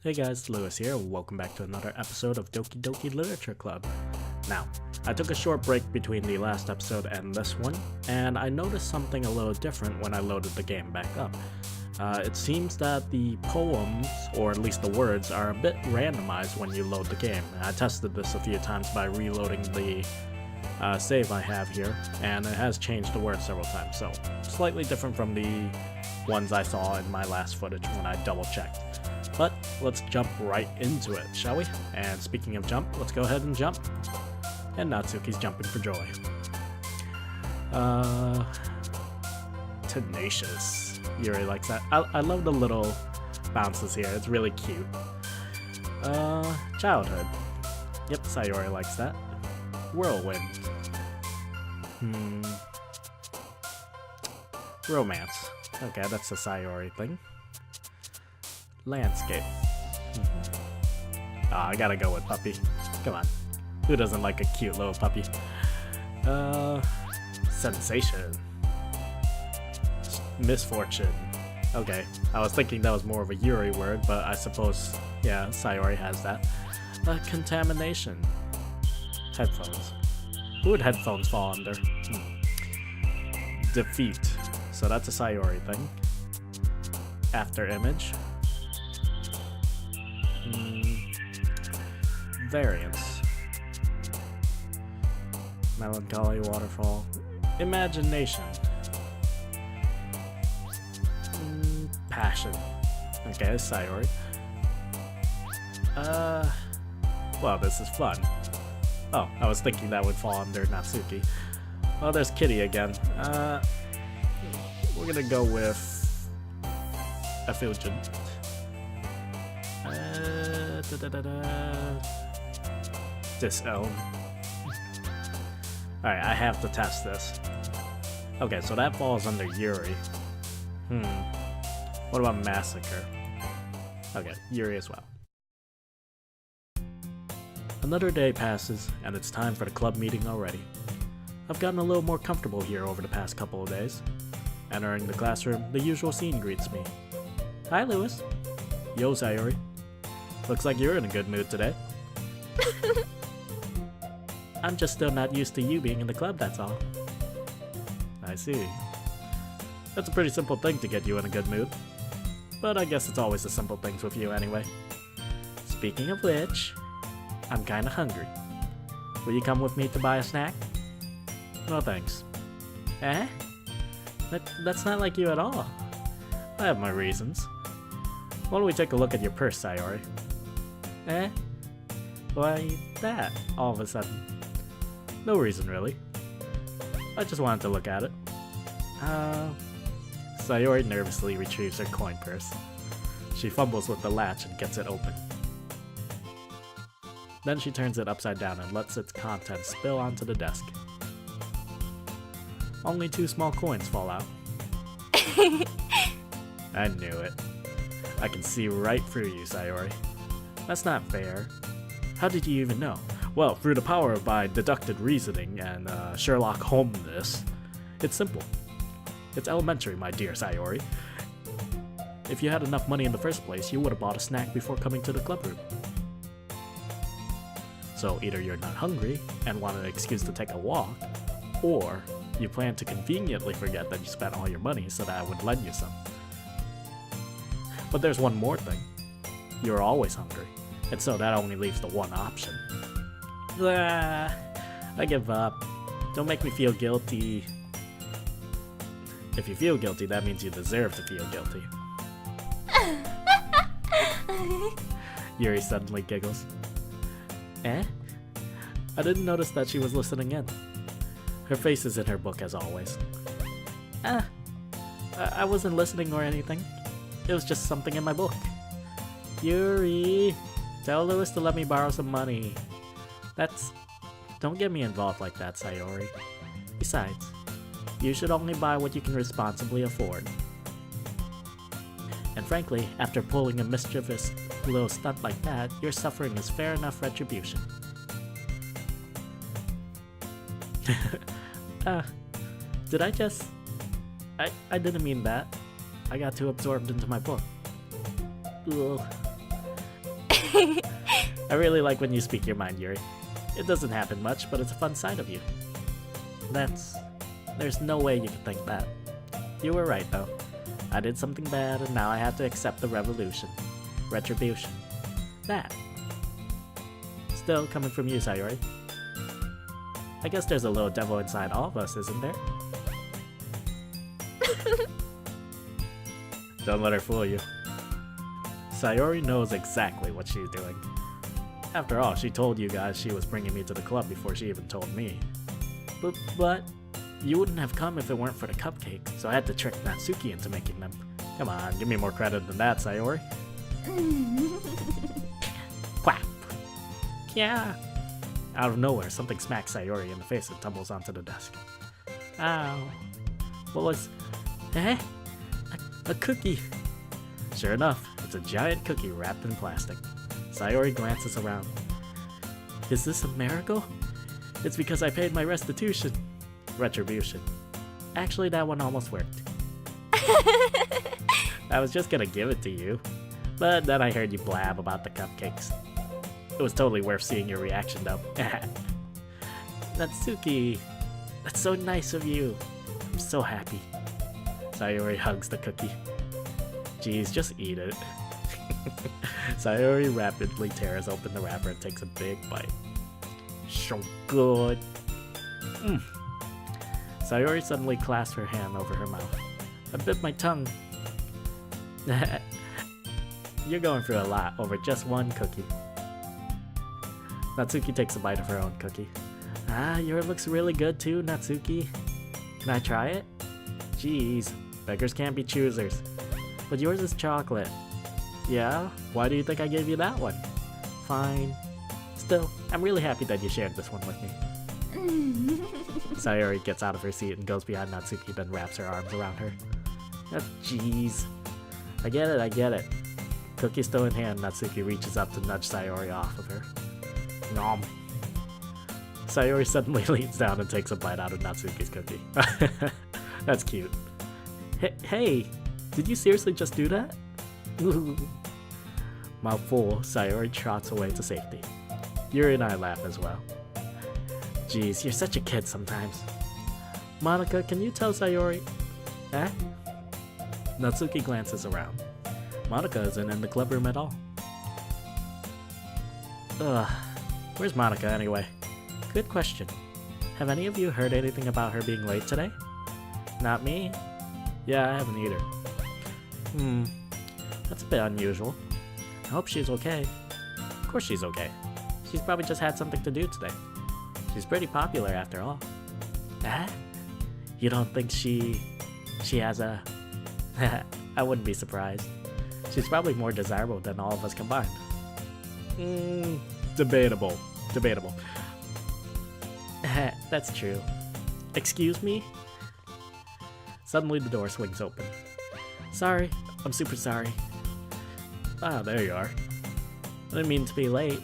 Hey guys, Lewis here. Welcome back to another episode of Doki Doki Literature Club. Now, I took a short break between the last episode and this one, and I noticed something a little different when I loaded the game back up. It seems that the poems, or at least the words, are a bit randomized when you load the game. I tested this a few times by reloading the save I have here, and it has changed the words several times, so slightly different from the ones I saw in my last footage when I double checked. But let's jump right into it, shall we? And speaking of jump, let's go ahead and jump. And Natsuki's jumping for joy. Tenacious. Yuri likes that. I love the little bounces here. It's really cute. Childhood. Yep, Sayori likes that. Whirlwind. Romance. Okay, that's a Sayori thing. Landscape. I gotta go with puppy. Come on. Who doesn't like a cute little puppy? Sensation. Misfortune. Okay, I was thinking that was more of a Yuri word, but I suppose, yeah, Sayori has that. Contamination. Headphones. Who would headphones fall under? Defeat. So that's a Sayori thing. After image. Variance. Melancholy, waterfall. Imagination. Passion. Okay, Sayori. Well, this is fun. Oh, I was thinking that would fall under Natsuki. Well, there's Kitty again. We're gonna go with effulgent. Disown. Alright, I have to test this. Okay, so that falls under Yuri. What about Massacre? Okay, Yuri as well. Another day passes, and it's time for the club meeting already. I've gotten a little more comfortable here over the past couple of days. Entering the classroom, the usual scene greets me. Hi, Lewis. Yo, Sayori. Looks like you're in a good mood today. I'm just still not used to you being in the club, that's all. I see. That's a pretty simple thing to get you in a good mood. But I guess it's always the simple things with you anyway. Speaking of which, I'm kinda hungry. Will you come with me to buy a snack? No thanks. Eh? That's not like you at all. I have my reasons. Why don't we take a look at your purse, Sayori? Eh? Why that, all of a sudden? No reason, really. I just wanted to look at it. Sayori nervously retrieves her coin purse. She fumbles with the latch and gets it open. Then she turns it upside down and lets its contents spill onto the desk. Only 2 small coins fall out. I knew it. I can see right through you, Sayori. That's not fair. How did you even know? Well, through the power of my deducted reasoning and Sherlock Holmes-ness. It's simple. It's elementary, my dear Sayori. If you had enough money in the first place, you would have bought a snack before coming to the club room. So either you're not hungry and want an excuse to take a walk, or you plan to conveniently forget that you spent all your money so that I would lend you some. But there's one more thing. You're always hungry, and so that only leaves the one option. I give up. Don't make me feel guilty. If you feel guilty, that means you deserve to feel guilty. Yuri suddenly giggles. Eh? I didn't notice that she was listening in. Her face is in her book as always. I wasn't listening or anything. It was just something in my book. Yuri, tell Lewis to let me borrow some money. Don't get me involved like that, Sayori. Besides, you should only buy what you can responsibly afford. And frankly, after pulling a mischievous little stunt like that, your suffering is fair enough retribution. Did I just... I didn't mean that. I got too absorbed into my book. Ugh. I really like when you speak your mind, Yuri. It doesn't happen much, but it's a fun side of you. There's no way you could think that. You were right, though. I did something bad, and now I have to accept the retribution. That. Still coming from you, Sayori. I guess there's a little devil inside all of us, isn't there? Don't let her fool you. Sayori knows exactly what she's doing. After all, she told you guys she was bringing me to the club before she even told me. But you wouldn't have come if it weren't for the cupcakes, so I had to trick Natsuki into making them. Come on, give me more credit than that, Sayori. Quack! Yeah! Out of nowhere, something smacks Sayori in the face and tumbles onto the desk. Ow. What was... Eh? A cookie! Sure enough, it's a giant cookie wrapped in plastic. Sayori glances around. Is this a miracle? It's because I paid my restitution. Retribution. Actually, that one almost worked. I was just gonna give it to you, but then I heard you blab about the cupcakes. It was totally worth seeing your reaction, though. Natsuki, that's so nice of you. I'm so happy. Sayori hugs the cookie. Geez, just eat it. Sayori rapidly tears open the wrapper and takes a big bite. So good. Sayori suddenly clasped her hand over her mouth. I bit my tongue. You're going through a lot over just one cookie. Natsuki takes a bite of her own cookie. Yours looks really good too, Natsuki. Can I try it? Jeez, beggars can't be choosers. But yours is chocolate. Yeah? Why do you think I gave you that one? Fine. Still, I'm really happy that you shared this one with me. Sayori gets out of her seat and goes behind Natsuki, then wraps her arms around her. Jeez. I get it. Cookie still in hand, Natsuki reaches up to nudge Sayori off of her. Nom. Sayori suddenly leans down and takes a bite out of Natsuki's cookie. That's cute. Hey, did you seriously just do that? Mouth full, Sayori trots away to safety. Yuri and I laugh as well. Jeez, you're such a kid sometimes. Monika, can you tell Sayori? Eh? Natsuki glances around. Monika isn't in the club room at all. Ugh. Where's Monika anyway? Good question. Have any of you heard anything about her being late today? Not me? Yeah, I haven't either. That's a bit unusual. I hope she's okay. Of course she's okay. She's probably just had something to do today. She's pretty popular after all. Ah? You don't think she has a... I wouldn't be surprised. She's probably more desirable than all of us combined. Debatable. That's true. Excuse me? Suddenly the door swings open. Sorry, I'm super sorry. Ah, there you are. I didn't mean to be late.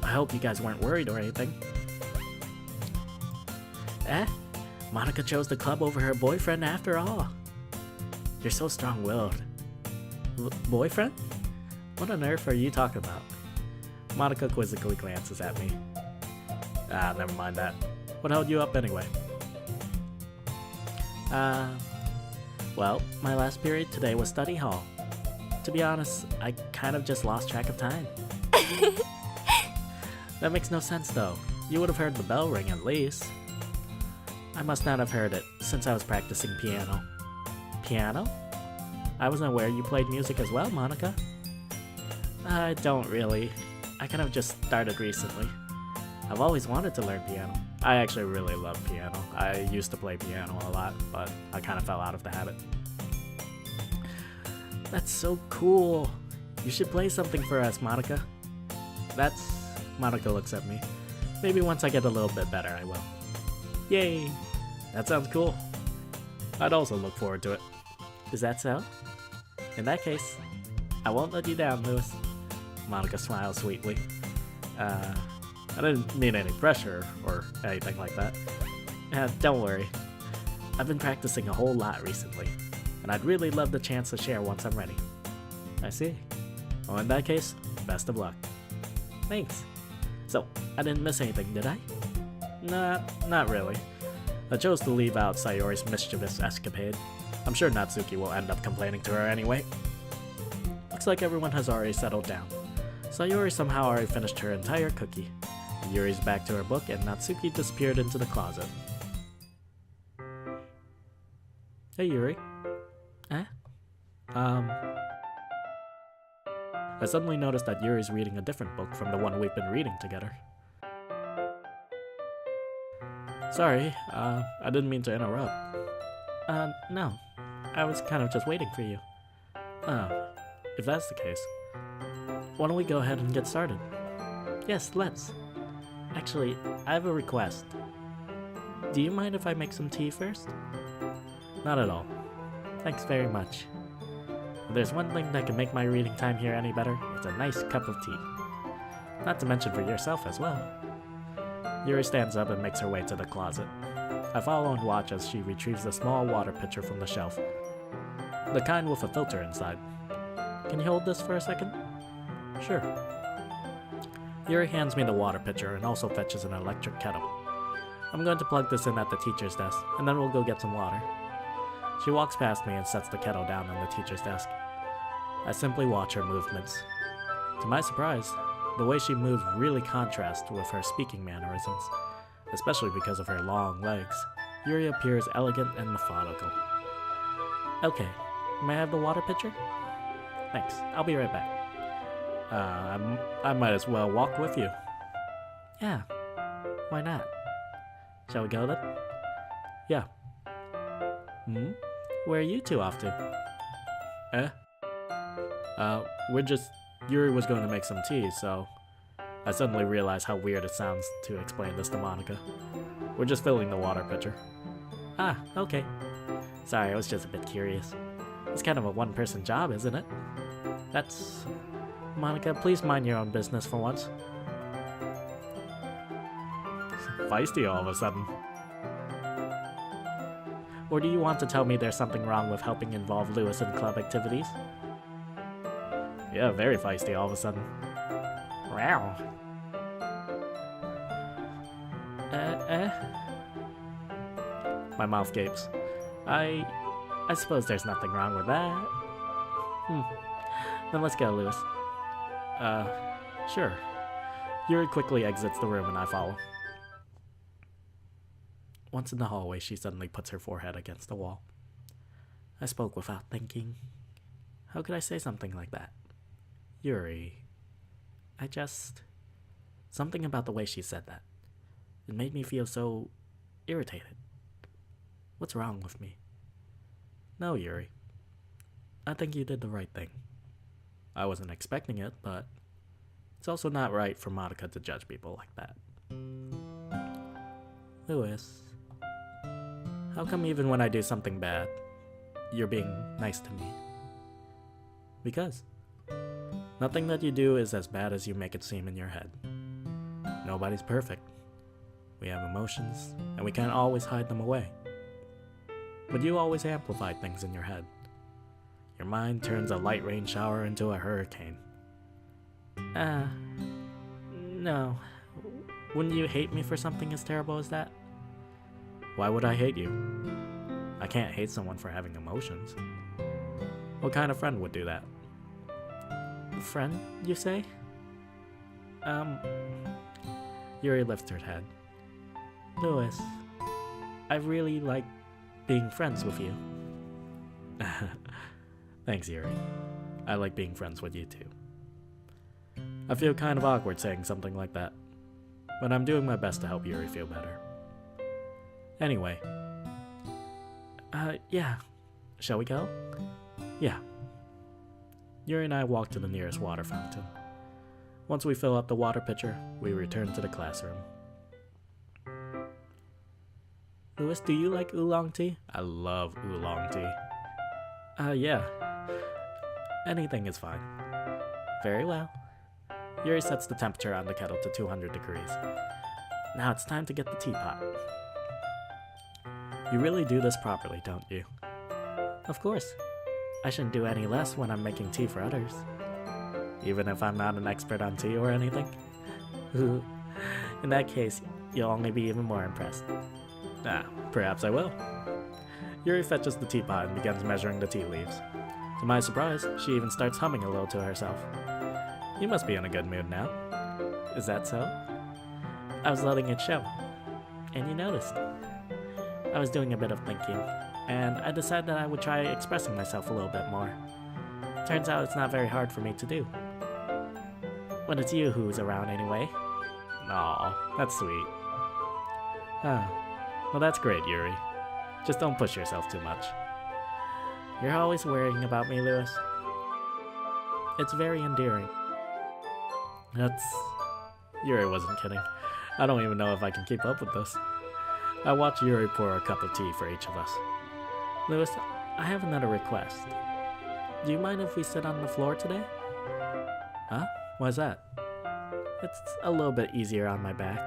I hope you guys weren't worried or anything. Eh? Monika chose the club over her boyfriend after all. You're so strong-willed. Boyfriend? What on earth are you talking about? Monika quizzically glances at me. Never mind that. What held you up anyway? Well, my last period today was study hall. To be honest, I kind of just lost track of time. That makes no sense though. You would have heard the bell ring at least. I must not have heard it, since I was practicing piano. Piano? I wasn't aware you played music as well, Monika. I don't really. I kind of just started recently. I've always wanted to learn piano. I actually really love piano. I used to play piano a lot, but I kind of fell out of the habit. That's so cool. You should play something for us, Monika. Monika looks at me. Maybe once I get a little bit better, I will. Yay! That sounds cool. I'd also look forward to it. Is that so? In that case, I won't let you down, Lewis. Monika smiles sweetly. I didn't mean any pressure or anything like that. Don't worry. I've been practicing a whole lot recently, and I'd really love the chance to share once I'm ready. I see. Well, in that case, best of luck. Thanks. So, I didn't miss anything, did I? Nah, not really. I chose to leave out Sayori's mischievous escapade. I'm sure Natsuki will end up complaining to her anyway. Looks like everyone has already settled down. Sayori somehow already finished her entire cookie. Yuri's back to her book and Natsuki disappeared into the closet. Hey Yuri. Eh? I suddenly noticed that Yuri's reading a different book from the one we've been reading together. Sorry, I didn't mean to interrupt. No. I was kind of just waiting for you. If that's the case, why don't we go ahead and get started? Yes, let's. Actually, I have a request. Do you mind if I make some tea first? Not at all. Thanks very much. If there's one thing that can make my reading time here any better, it's a nice cup of tea. Not to mention for yourself as well. Yuri stands up and makes her way to the closet. I follow and watch as she retrieves a small water pitcher from the shelf. The kind with a filter inside. Can you hold this for a second? Sure. Yuri hands me the water pitcher and also fetches an electric kettle. I'm going to plug this in at the teacher's desk, and then we'll go get some water. She walks past me and sets the kettle down on the teacher's desk. I simply watch her movements. To my surprise, the way she moves really contrasts with her speaking mannerisms, especially because of her long legs. Yuri appears elegant and methodical. Okay, may I have the water pitcher? Thanks, I'll be right back. I might as well walk with you. Yeah, why not? Shall we go then? Yeah. Where are you two off to? Yuri was going to make some tea, so I suddenly realized how weird it sounds to explain this to Monica. We're just filling the water pitcher. Ah, okay. Sorry, I was just a bit curious. It's kind of a one-person job, isn't it? That's... Monica, please mind your own business for once. Feisty all of a sudden. Or do you want to tell me there's something wrong with helping involve Lewis in club activities? Yeah, very feisty all of a sudden. Wow. My mouth gapes. I suppose there's nothing wrong with that. Then let's go, Lewis. Sure. Yuri quickly exits the room and I follow. Once in the hallway, she suddenly puts her forehead against the wall. I spoke without thinking. How could I say something like that? Yuri. Something about the way she said that. It made me feel so irritated. What's wrong with me? No, Yuri. I think you did the right thing. I wasn't expecting it, but it's also not right for Monica to judge people like that. Lewis, how come even when I do something bad, you're being nice to me? Because nothing that you do is as bad as you make it seem in your head. Nobody's perfect. We have emotions, and we can't always hide them away. But you always amplify things in your head. Your mind turns a light rain shower into a hurricane. No. Wouldn't you hate me for something as terrible as that? Why would I hate you? I can't hate someone for having emotions. What kind of friend would do that? Friend, you say? Yuri lifts her head. Lewis, I really like being friends with you. Thanks, Yuri. I like being friends with you too. I feel kind of awkward saying something like that, but I'm doing my best to help Yuri feel better. Anyway. Yeah. Shall we go? Yeah. Yuri and I walk to the nearest water fountain. Once we fill up the water pitcher, we return to the classroom. Lewis, do you like oolong tea? I love oolong tea. Yeah. Anything is fine. Very well. Yuri sets the temperature on the kettle to 200 degrees. Now it's time to get the teapot. You really do this properly, don't you? Of course. I shouldn't do any less when I'm making tea for others. Even if I'm not an expert on tea or anything? In that case, you'll only be even more impressed. Ah, perhaps I will. Yuri fetches the teapot and begins measuring the tea leaves. To my surprise, she even starts humming a little to herself. You must be in a good mood now. Is that so? I was letting it show. And you noticed. I was doing a bit of thinking, and I decided that I would try expressing myself a little bit more. Turns out it's not very hard for me to do. When it's you who's around anyway. Aw, that's sweet. Well that's great, Yuri. Just don't push yourself too much. You're always worrying about me, Lewis. It's very endearing. Yuri wasn't kidding. I don't even know if I can keep up with this. I watch Yuri pour a cup of tea for each of us. Lewis, I have another request. Do you mind if we sit on the floor today? Huh? Why's that? It's a little bit easier on my back.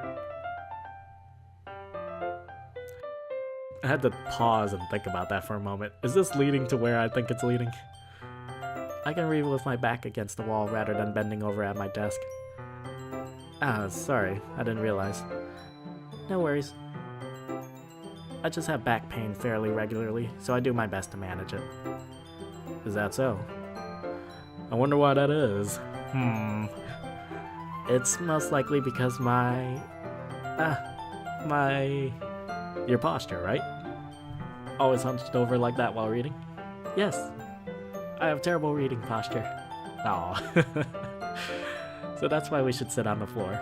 I had to pause and think about that for a moment. Is this leading to where I think it's leading? I can read with my back against the wall rather than bending over at my desk. Sorry, I didn't realize. No worries. I just have back pain fairly regularly, so I do my best to manage it. Is that so? I wonder why that is. It's most likely because your posture, right? Always hunched over like that while reading? Yes. I have terrible reading posture. Aw. So that's why we should sit on the floor.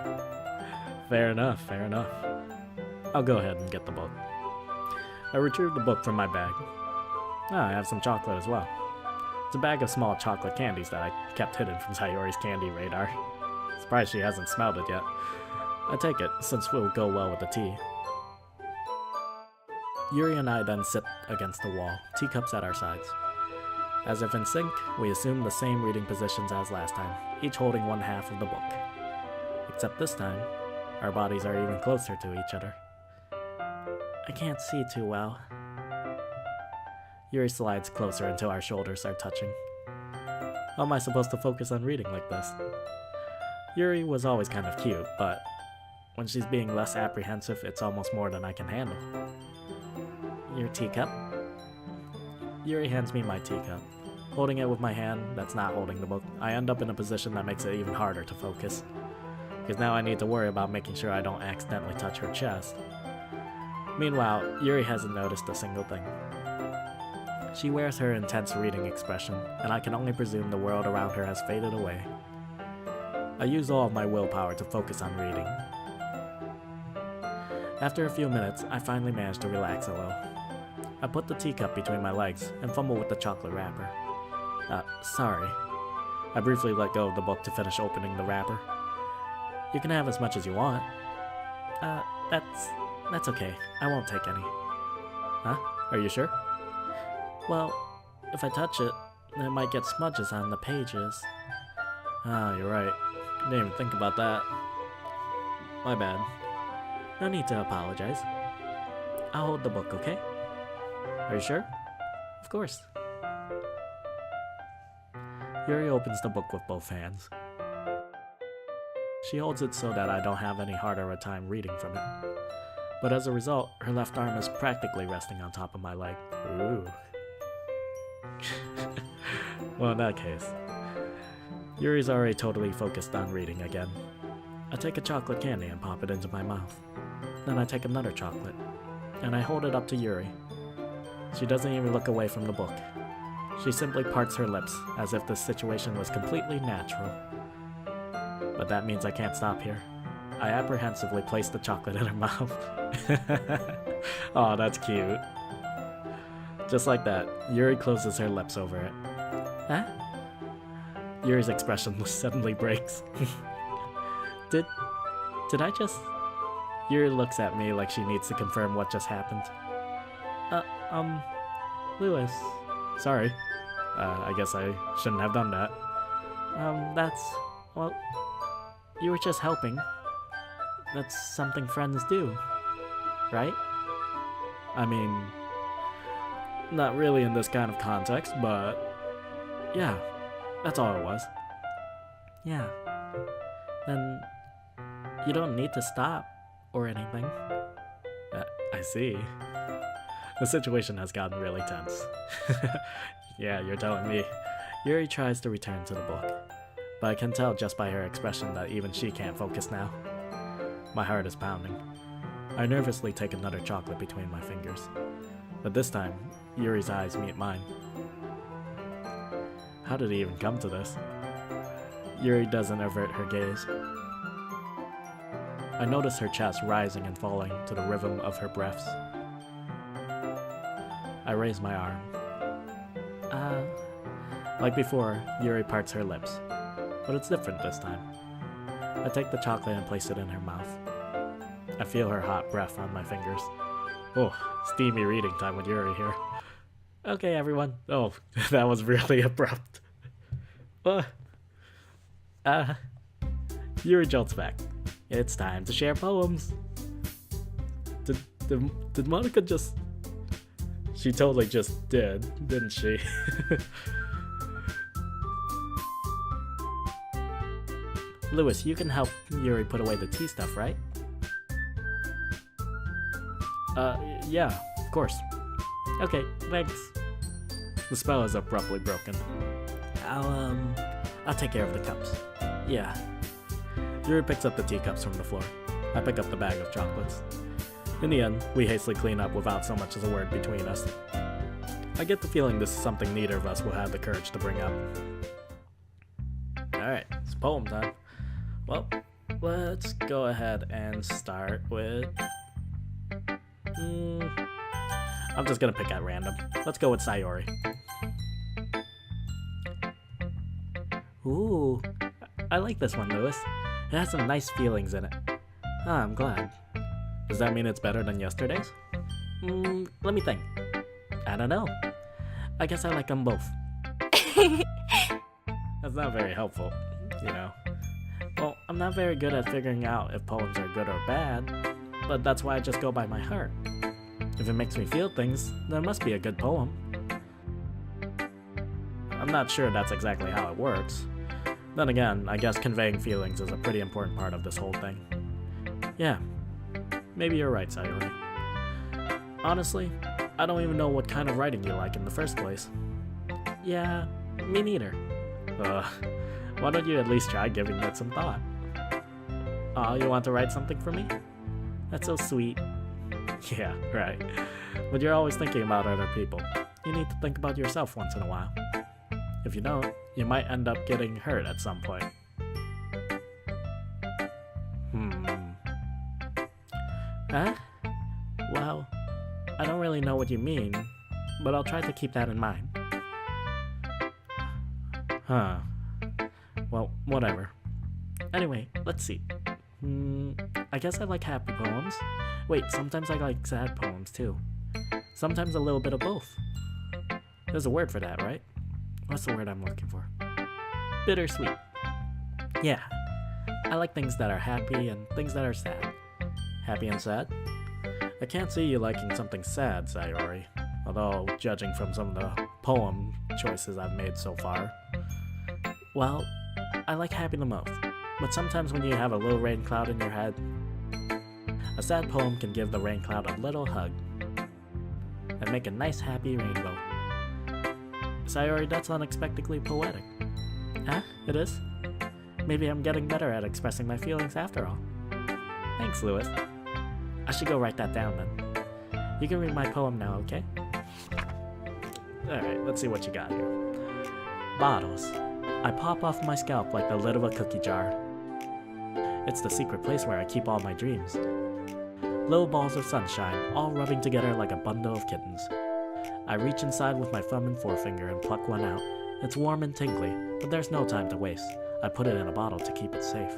Fair enough, fair enough. I'll go ahead and get the book. I retrieved the book from my bag. I have some chocolate as well. It's a bag of small chocolate candies that I kept hidden from Sayori's candy radar. Surprised she hasn't smelled it yet. I take it, since it will go well with the tea. Yuri and I then sit against the wall, teacups at our sides. As if in sync, we assume the same reading positions as last time, each holding one half of the book. Except this time, our bodies are even closer to each other. I can't see too well. Yuri slides closer until our shoulders are touching. How am I supposed to focus on reading like this? Yuri was always kind of cute, but when she's being less apprehensive, it's almost more than I can handle. Your teacup? Yuri hands me my teacup. Holding it with my hand that's not holding the book, I end up in a position that makes it even harder to focus. Because now I need to worry about making sure I don't accidentally touch her chest. Meanwhile, Yuri hasn't noticed a single thing. She wears her intense reading expression, and I can only presume the world around her has faded away. I use all of my willpower to focus on reading. After a few minutes, I finally manage to relax a little. I put the teacup between my legs and fumble with the chocolate wrapper. Sorry. I briefly let go of the book to finish opening the wrapper. You can have as much as you want. That's okay. I won't take any. Huh? Are you sure? Well, if I touch it, then it might get smudges on the pages. You're right. Didn't even think about that. My bad. No need to apologize. I'll hold the book, okay? Are you sure? Of course. Yuri opens the book with both hands. She holds it so that I don't have any harder a time reading from it. But as a result, her left arm is practically resting on top of my leg. Ooh. Well, in that case, Yuri's already totally focused on reading again. I take a chocolate candy and pop it into my mouth. Then I take another chocolate, and I hold it up to Yuri. She doesn't even look away from the book. She simply parts her lips, as if the situation was completely natural. But that means I can't stop here. I apprehensively place the chocolate in her mouth. Aw, that's cute. Just like that, Yuri closes her lips over it. Huh? Yuri's expression suddenly breaks. Did I just... Yuri looks at me like she needs to confirm what just happened. Lewis. Sorry. I guess I shouldn't have done that. Well, you were just helping. That's something friends do, right? I mean, not really in this kind of context, but yeah, that's all it was. Yeah. Then You don't need to stop or anything. I see. The situation has gotten really tense. Yeah, you're telling me. Yuri tries to return to the book, but I can tell just by her expression that even she can't focus now. My heart is pounding. I nervously take another chocolate between my fingers, but this time, Yuri's eyes meet mine. How did it even come to this? Yuri doesn't avert her gaze. I notice her chest rising and falling to the rhythm of her breaths. I raise my arm. Like before, Yuri parts her lips, but it's different this time. I take the chocolate and place it in her mouth. I feel her hot breath on my fingers. Oh, steamy reading time with Yuri here. Okay, everyone. Oh, that was really abrupt. Yuri jolts back. It's time to share poems. Did Monica just... She totally just did, didn't she? Lewis, you can help Yuri put away the tea stuff, right? Yeah, of course. Okay, thanks. The spell is abruptly broken. I'll take care of the cups. Yeah. Yuri picks up the teacups from the floor. I pick up the bag of chocolates. In the end, we hastily clean up without so much as a word between us. I get the feeling this is something neither of us will have the courage to bring up. Alright, it's poem time. Well, let's go ahead and start with... I'm just gonna pick at random. Let's go with Sayori. Ooh, I like this one, Lewis. It has some nice feelings in it. Ah, I'm glad. Does that mean it's better than yesterday's? Let me think. I don't know. I guess I like them both. That's not very helpful, you know. Well, I'm not very good at figuring out if poems are good or bad, but that's why I just go by my heart. If it makes me feel things, then it must be a good poem. I'm not sure that's exactly how it works. Then again, I guess conveying feelings is a pretty important part of this whole thing. Yeah, maybe you're right, Sayori. Honestly, I don't even know what kind of writing you like in the first place. Yeah, me neither. Why don't you at least try giving it some thought? Aw, you want to write something for me? That's so sweet. Yeah, right. But you're always thinking about other people. You need to think about yourself once in a while. If you don't, you might end up getting hurt at some point. Huh? Well, I don't really know what you mean, but I'll try to keep that in mind. Huh. Well, whatever. Anyway, let's see. I guess I like happy poems. Wait, sometimes I like sad poems too. Sometimes a little bit of both. There's a word for that, right? What's the word I'm looking for? Bittersweet. Yeah. I like things that are happy and things that are sad. Happy and sad? I can't see you liking something sad, Sayori. Although, judging from some of the poem choices I've made so far. Well, I like happy the most. But sometimes when you have a little rain cloud in your head, a sad poem can give the rain cloud a little hug and make a nice happy rainbow. Sayori, that's unexpectedly poetic. Huh? It is? Maybe I'm getting better at expressing my feelings after all. Thanks, Lewis. I should go write that down then. You can read my poem now, okay? Alright, let's see what you got here. Bottles. I pop off my scalp like the lid of a cookie jar. It's the secret place where I keep all my dreams. Little balls of sunshine, all rubbing together like a bundle of kittens. I reach inside with my thumb and forefinger and pluck one out. It's warm and tingly, but there's no time to waste. I put it in a bottle to keep it safe.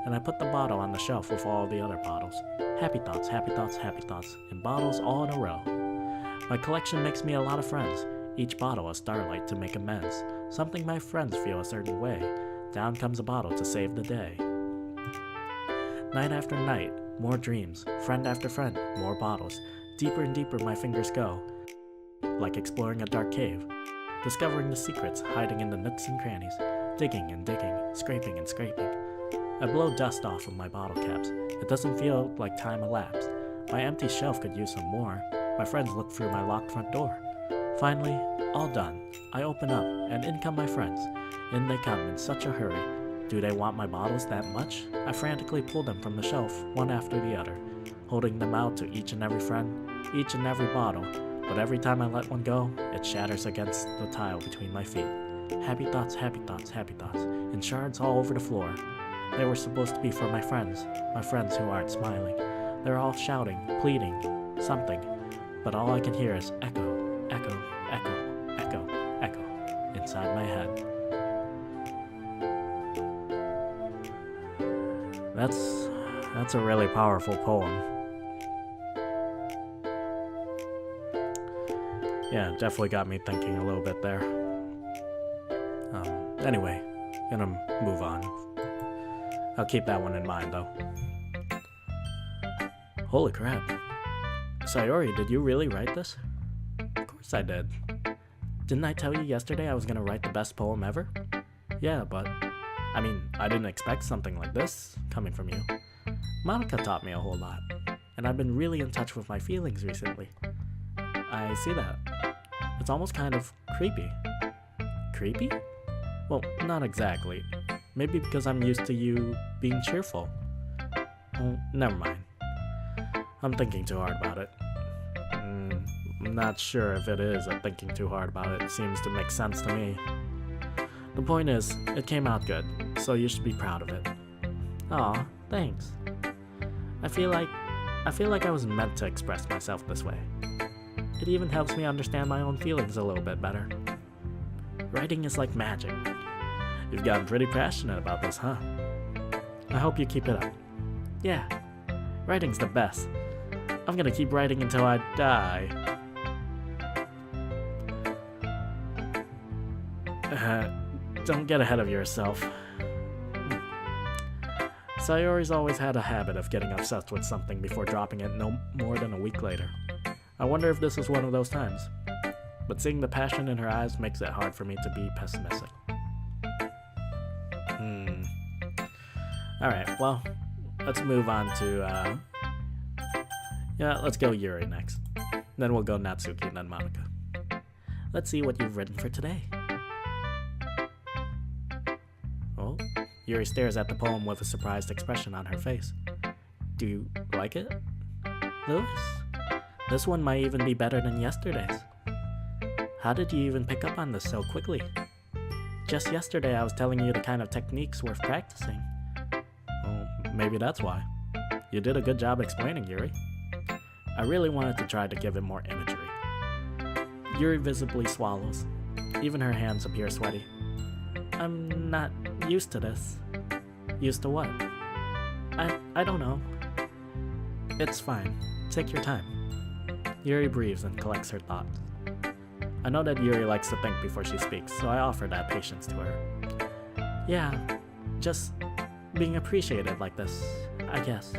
And I put the bottle on the shelf with all the other bottles. Happy thoughts, happy thoughts, happy thoughts, in bottles all in a row. My collection makes me a lot of friends, each bottle a starlight to make amends. Something my friends feel a certain way. Down comes a bottle to save the day. Night after night, more dreams. Friend after friend, more bottles. Deeper and deeper my fingers go, like exploring a dark cave. Discovering the secrets hiding in the nooks and crannies. Digging and digging, scraping and scraping. I blow dust off of my bottle caps. It doesn't feel like time elapsed. My empty shelf could use some more. My friends look through my locked front door. Finally, all done. I open up, and in come my friends. In they come in such a hurry. Do they want my bottles that much? I frantically pull them from the shelf, one after the other, holding them out to each and every friend, each and every bottle, but every time I let one go, it shatters against the tile between my feet. Happy thoughts, happy thoughts, happy thoughts, in shards all over the floor. They were supposed to be for my friends who aren't smiling. They're all shouting, pleading, something, but all I can hear is echo, echo, echo, echo, echo, inside my head. That's a really powerful poem. Yeah, definitely got me thinking a little bit there. Anyway, gonna move on. I'll keep that one in mind though. Holy crap. Sayori, did you really write this? Of course I did. Didn't I tell you yesterday I was gonna write the best poem ever? Yeah, but I mean, I didn't expect something like this coming from you. Monica taught me a whole lot, and I've been really in touch with my feelings recently. I see that. It's almost kind of creepy. Creepy? Well, not exactly. Maybe because I'm used to you being cheerful. Well, never mind. I'm thinking too hard about it. I'm not sure if it is a thinking too hard about it. It seems to make sense to me. The point is, it came out good, so you should be proud of it. Aw, thanks. I feel like I was meant to express myself this way. It even helps me understand my own feelings a little bit better. Writing is like magic. You've gotten pretty passionate about this, huh? I hope you keep it up. Yeah, writing's the best. I'm gonna keep writing until I die. Don't get ahead of yourself. Sayori's always had a habit of getting obsessed with something before dropping it no more than a week later. I wonder if this is one of those times. But seeing the passion in her eyes makes it hard for me to be pessimistic. Alright, well, let's move on to, let's go Yuri next. Then we'll go Natsuki and then Monica. Let's see what you've written for today. Oh, Yuri stares at the poem with a surprised expression on her face. Do you like it? Louis? This one might even be better than yesterday's. How did you even pick up on this so quickly? Just yesterday I was telling you the kind of techniques worth practicing. Well, maybe that's why. You did a good job explaining, Yuri. I really wanted to try to give it more imagery. Yuri visibly swallows. Even her hands appear sweaty. I'm not used to this. Used to what? I don't know. It's fine. Take your time. Yuri breathes and collects her thoughts. I know that Yuri likes to think before she speaks, so I offer that patience to her. Yeah, just being appreciated like this, I guess.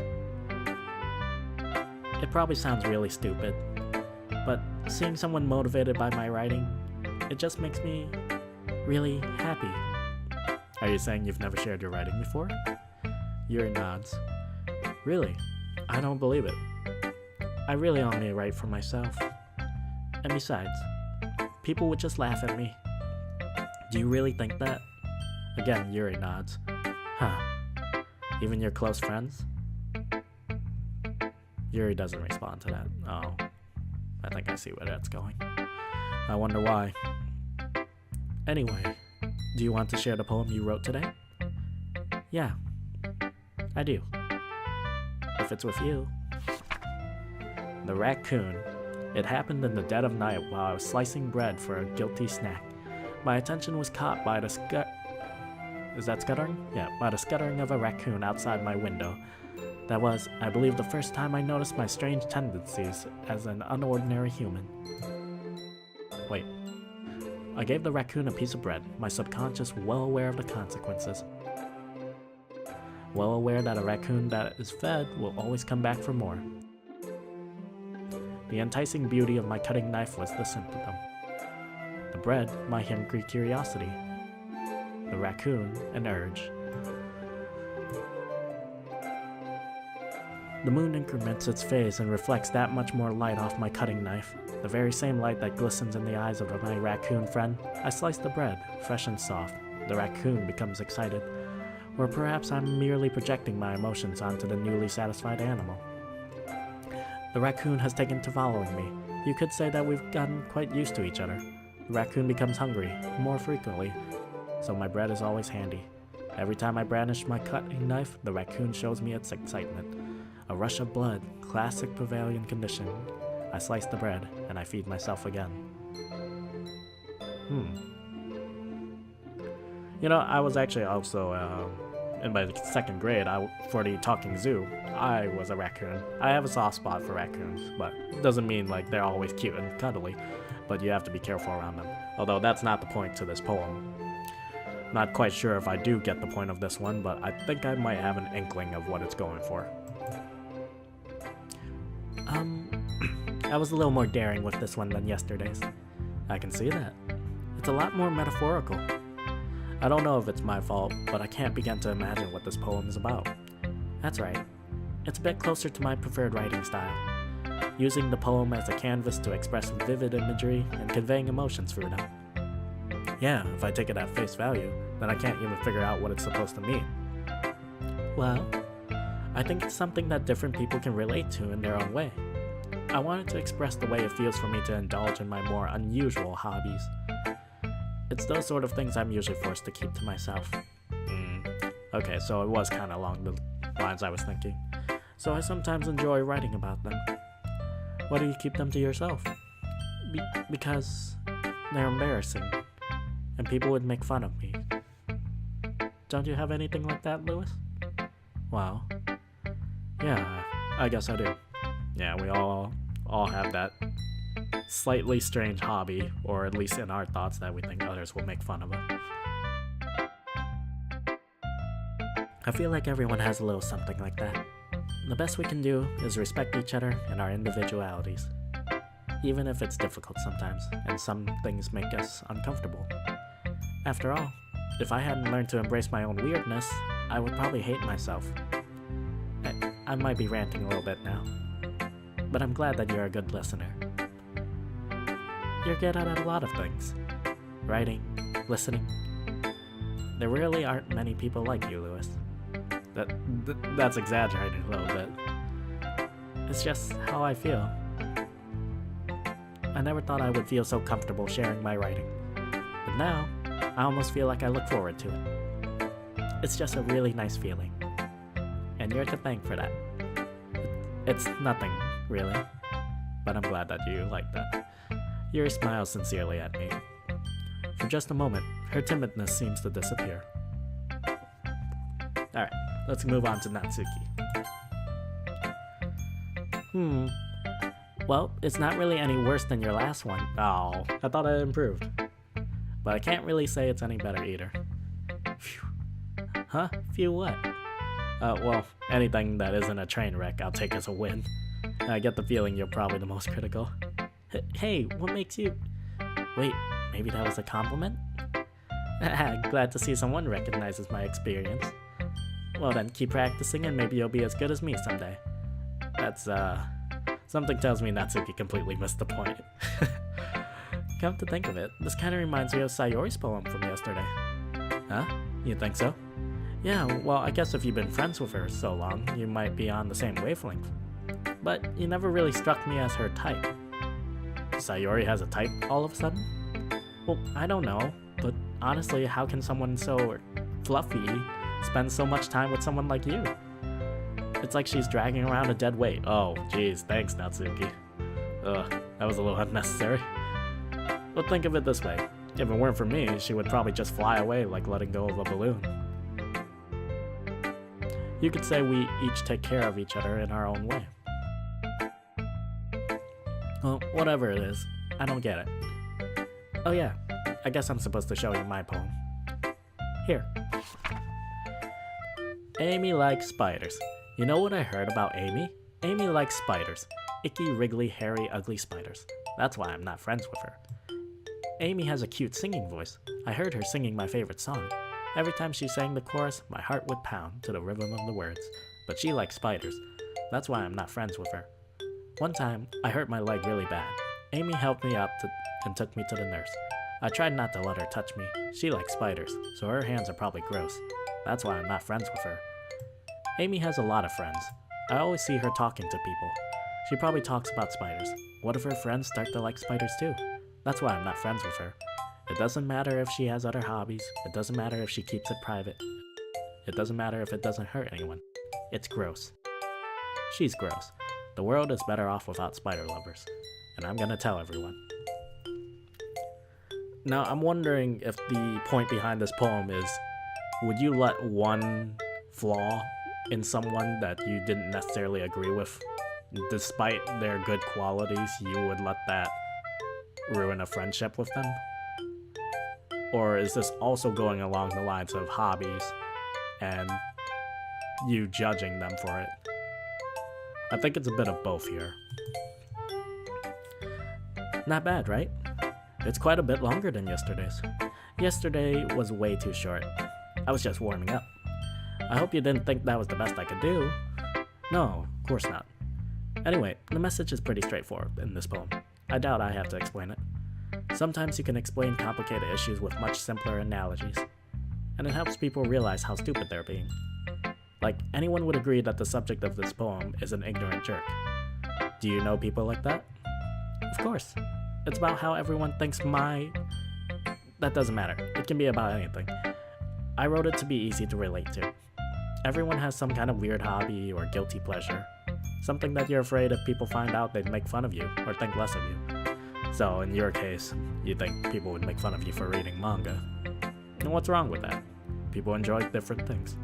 It probably sounds really stupid, but seeing someone motivated by my writing, it just makes me really happy. Are you saying you've never shared your writing before? Yuri nods. Really? I don't believe it. I really only write for myself. And besides, people would just laugh at me. Do you really think that? Again, Yuri nods. Huh. Even your close friends? Yuri doesn't respond to that. Oh, I think I see where that's going. I wonder why. Anyway, do you want to share the poem you wrote today? Yeah, I do. If it's with you. The Raccoon. It happened in the dead of night while I was slicing bread for a guilty snack. My attention was caught by the Is that scuttering? Yeah, by the scuttering of a raccoon outside my window. That was, I believe, the first time I noticed my strange tendencies as an unordinary human. Wait. I gave the raccoon a piece of bread, my subconscious well aware of the consequences. Well aware that a raccoon that is fed will always come back for more. The enticing beauty of my cutting knife was the symptom. The bread, my hungry curiosity. The raccoon, an urge. The moon increments its phase and reflects that much more light off my cutting knife. The very same light that glistens in the eyes of my raccoon friend. I slice the bread, fresh and soft. The raccoon becomes excited. Or perhaps I'm merely projecting my emotions onto the newly satisfied animal. The raccoon has taken to following me. You could say that we've gotten quite used to each other. The raccoon becomes hungry, more frequently, so my bread is always handy. Every time I brandish my cutting knife, the raccoon shows me its excitement. A rush of blood, classic Pavilion condition. I slice the bread, and I feed myself again. You know, I was actually also, in my 2nd grade, for the talking zoo, I was a raccoon. I have a soft spot for raccoons, but it doesn't mean like they're always cute and cuddly, but you have to be careful around them. Although that's not the point to this poem. Not quite sure if I do get the point of this one, but I think I might have an inkling of what it's going for. I was a little more daring with this one than yesterday's. I can see that. It's a lot more metaphorical. I don't know if it's my fault, but I can't begin to imagine what this poem is about. That's right. It's a bit closer to my preferred writing style, using the poem as a canvas to express vivid imagery and conveying emotions through them. Yeah, if I take it at face value, then I can't even figure out what it's supposed to mean. Well, I think it's something that different people can relate to in their own way. I wanted to express the way it feels for me to indulge in my more unusual hobbies. It's those sort of things I'm usually forced to keep to myself. Okay, so it was kind of along the lines I was thinking. So I sometimes enjoy writing about them. Why do you keep them to yourself? Because they're embarrassing, and people would make fun of me. Don't you have anything like that, Lewis? Well, yeah, I guess I do. Yeah, we all have that slightly strange hobby, or at least in our thoughts that we think others will make fun of us. I feel like everyone has a little something like that. The best we can do is respect each other and our individualities, even if it's difficult sometimes, and some things make us uncomfortable. After all, if I hadn't learned to embrace my own weirdness, I would probably hate myself. I might be ranting a little bit now, but I'm glad that you're a good listener. You're good at a lot of things. Writing, listening. There really aren't many people like you, Lewis. That's exaggerating a little bit. It's just how I feel. I never thought I would feel so comfortable sharing my writing. But now, I almost feel like I look forward to it. It's just a really nice feeling. And you're to thank for that. It's nothing, really. But I'm glad that you like that. Yuri smiles sincerely at me. For just a moment, her timidness seems to disappear. Alright, let's move on to Natsuki. Well, it's not really any worse than your last one. Oh, I thought I improved. But I can't really say it's any better either. Phew. Huh? Phew what? Well, anything that isn't a train wreck I'll take as a win. I get the feeling you're probably the most critical. Hey, what makes you... Wait, maybe that was a compliment? Glad to see someone recognizes my experience. Well then, keep practicing and maybe you'll be as good as me someday. That's, something tells me Natsuki completely missed the point. Come to think of it, this kinda reminds me of Sayori's poem from yesterday. Huh? You think so? Yeah, well, I guess if you've been friends with her so long, you might be on the same wavelength. But you never really struck me as her type. Sayori has a type all of a sudden? Well, I don't know, but honestly, how can someone so fluffy spend so much time with someone like you? It's like she's dragging around a dead weight. Oh, geez, thanks, Natsuki. Ugh, that was a little unnecessary. But think of it this way. If it weren't for me, she would probably just fly away like letting go of a balloon. You could say we each take care of each other in our own way. Well, whatever it is, I don't get it. Oh yeah, I guess I'm supposed to show you my poem. Here. Amy likes spiders. You know what I heard about Amy? Amy likes spiders. Icky, wriggly, hairy, ugly spiders. That's why I'm not friends with her. Amy has a cute singing voice. I heard her singing my favorite song. Every time she sang the chorus, my heart would pound to the rhythm of the words. But she likes spiders. That's why I'm not friends with her. One time, I hurt my leg really bad. Amy helped me up and took me to the nurse. I tried not to let her touch me. She likes spiders, so her hands are probably gross. That's why I'm not friends with her. Amy has a lot of friends. I always see her talking to people. She probably talks about spiders. What if her friends start to like spiders too? That's why I'm not friends with her. It doesn't matter if she has other hobbies. It doesn't matter if she keeps it private. It doesn't matter if it doesn't hurt anyone. It's gross. She's gross. The world is better off without spider lovers. And I'm gonna tell everyone. Now, I'm wondering if the point behind this poem is, would you let one flaw in someone that you didn't necessarily agree with, despite their good qualities, you would let that ruin a friendship with them? Or is this also going along the lines of hobbies and you judging them for it? I think it's a bit of both here. Not bad, right? It's quite a bit longer than yesterday's. Yesterday was way too short. I was just warming up. I hope you didn't think that was the best I could do. No, of course not. Anyway, the message is pretty straightforward in this poem. I doubt I have to explain it. Sometimes you can explain complicated issues with much simpler analogies, and it helps people realize how stupid they're being. Like, anyone would agree that the subject of this poem is an ignorant jerk. Do you know people like that? Of course. It's about how everyone thinks That doesn't matter. It can be about anything. I wrote it to be easy to relate to. Everyone has some kind of weird hobby or guilty pleasure. Something that you're afraid if people find out they'd make fun of you or think less of you. So in your case, you think people would make fun of you for reading manga. And what's wrong with that? People enjoy different things.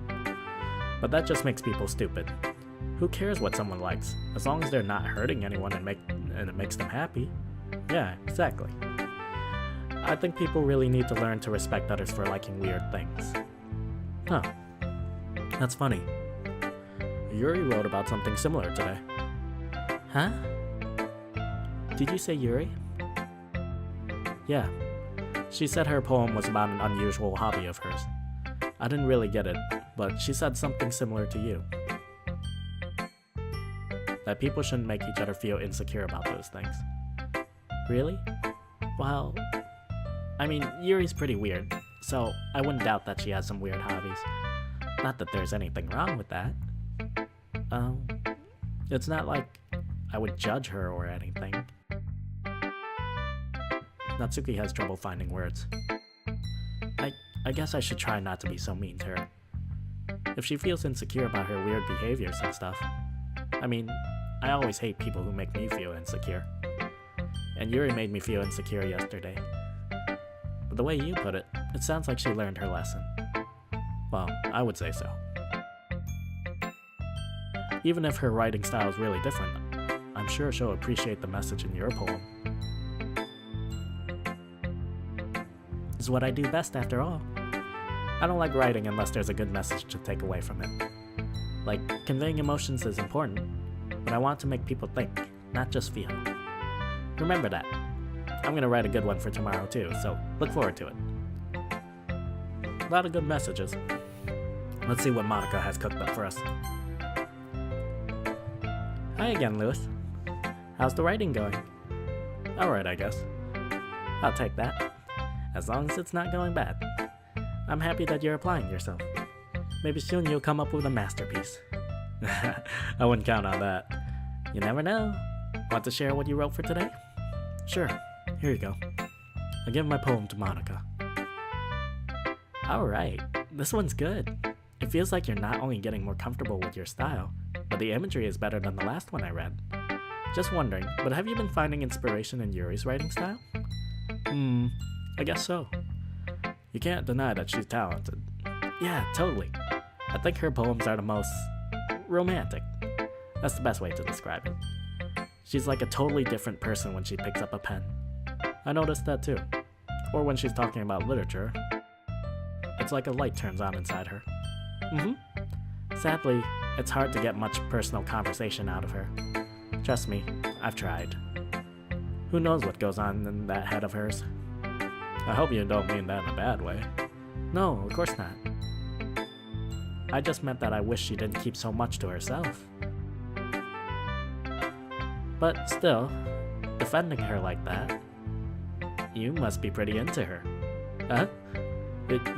But that just makes people stupid. Who cares what someone likes, as long as they're not hurting anyone and it makes them happy? Yeah, exactly. I think people really need to learn to respect others for liking weird things. Huh. That's funny. Yuri wrote about something similar today. Huh? Did you say Yuri? Yeah. She said her poem was about an unusual hobby of hers. I didn't really get it, but she said something similar to you. That people shouldn't make each other feel insecure about those things. Really? Well, I mean, Yuri's pretty weird, so I wouldn't doubt that she has some weird hobbies. Not that there's anything wrong with that. It's not like I would judge her or anything. Natsuki has trouble finding words. I guess I should try not to be so mean to her. If she feels insecure about her weird behaviors and stuff. I mean, I always hate people who make me feel insecure. And Yuri made me feel insecure yesterday. But the way you put it, it sounds like she learned her lesson. Well, I would say so. Even if her writing style is really different, I'm sure she'll appreciate the message in your poem. It's what I do best after all. I don't like writing unless there's a good message to take away from it. Like, conveying emotions is important, but I want to make people think, not just feel. Remember that. I'm gonna write a good one for tomorrow too, so look forward to it. A lot of good messages. Let's see what Monica has cooked up for us. Hi again, Lewis. How's the writing going? Alright, I guess. I'll take that. As long as it's not going bad. I'm happy that you're applying yourself. Maybe soon you'll come up with a masterpiece. I wouldn't count on that. You never know. Want to share what you wrote for today? Sure. Here you go. I'll give my poem to Monica. Alright, this one's good. It feels like you're not only getting more comfortable with your style, but the imagery is better than the last one I read. Just wondering, but have you been finding inspiration in Yuri's writing style? I guess so. You can't deny that she's talented. Yeah, totally. I think her poems are the most romantic. That's the best way to describe it. She's like a totally different person when she picks up a pen. I noticed that too. Or when she's talking about literature. It's like a light turns on inside her. Sadly, it's hard to get much personal conversation out of her. Trust me, I've tried. Who knows what goes on in that head of hers? I hope you don't mean that in a bad way. No, of course not. I just meant that I wish she didn't keep so much to herself. But still, defending her like that, you must be pretty into her. Huh?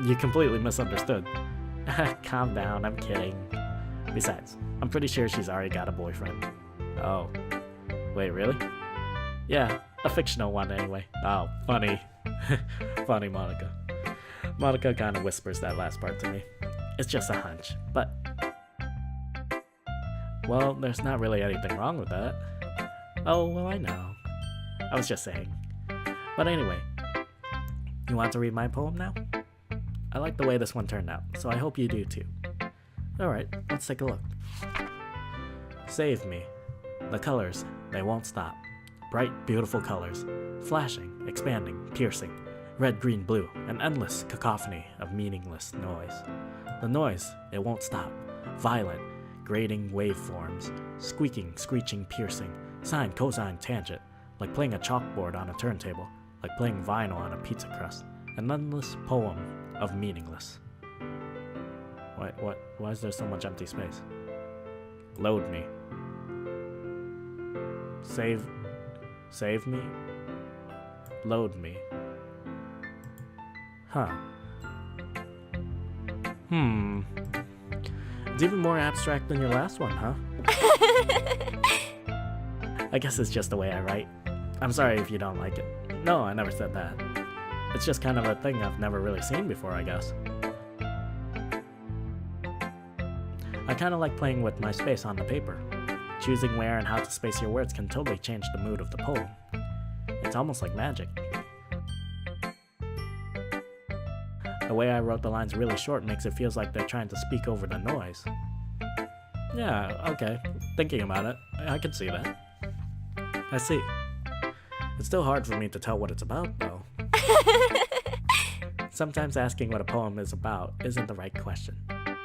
You completely misunderstood. Calm down, I'm kidding. Besides, I'm pretty sure she's already got a boyfriend. Oh. Wait, really? Yeah, a fictional one anyway. Oh, funny. Funny Monica. Monica kind of whispers that last part to me. It's just a hunch, but... Well, there's not really anything wrong with that. Oh, well, I know. I was just saying. But anyway, you want to read my poem now? I like the way this one turned out, so I hope you do too. Alright, let's take a look. Save me. The colors, they won't stop. Bright, beautiful colors. Flashing, expanding, piercing. Red, green, blue. An endless cacophony of meaningless noise. The noise, it won't stop. Violent, grating waveforms. Squeaking, screeching, piercing. Sine, cosine, tangent. Like playing a chalkboard on a turntable. Like playing vinyl on a pizza crust. An endless poem of meaningless. Why is there so much empty space? Load me. Save me? Load me. Huh. It's even more abstract than your last one, huh? I guess it's just the way I write. I'm sorry if you don't like it. No, I never said that. It's just kind of a thing I've never really seen before, I guess. I kind of like playing with my space on the paper. Choosing where and how to space your words can totally change the mood of the poem. It's almost like magic. The way I wrote the lines really short makes it feel like they're trying to speak over the noise. Yeah, okay. Thinking about it, I can see that. I see. It's still hard for me to tell what it's about, though. Sometimes asking what a poem is about isn't the right question.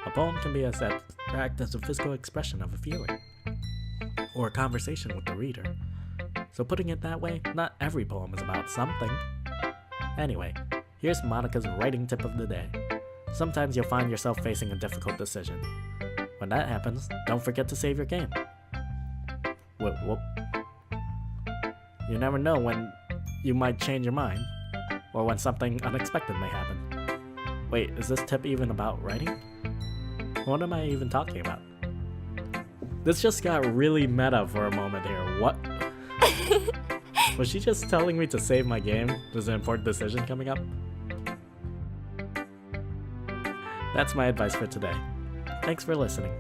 A poem can be as abstract as a physical expression of a feeling, or a conversation with the reader. So putting it that way, not every poem is about something. Anyway, here's Monica's writing tip of the day. Sometimes you'll find yourself facing a difficult decision. When that happens, don't forget to save your game. Whoop. You never know when you might change your mind, or when something unexpected may happen. Wait, is this tip even about writing? What am I even talking about? This just got really meta for a moment here. What? Was she just telling me to save my game? There's an important decision coming up? That's my advice for today. Thanks for listening.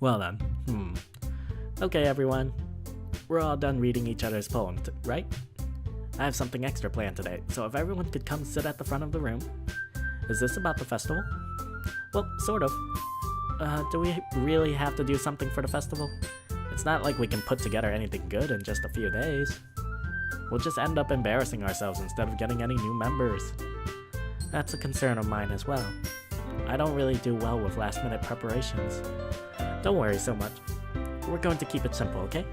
Well then. Okay, everyone. We're all done reading each other's poem, right? I have something extra planned today, so if everyone could come sit at the front of the room. Is this about the festival? Well, sort of. Do we really have to do something for the festival? It's not like we can put together anything good in just a few days. We'll just end up embarrassing ourselves instead of getting any new members. That's a concern of mine as well. I don't really do well with last-minute preparations. Don't worry so much. We're going to keep it simple, okay?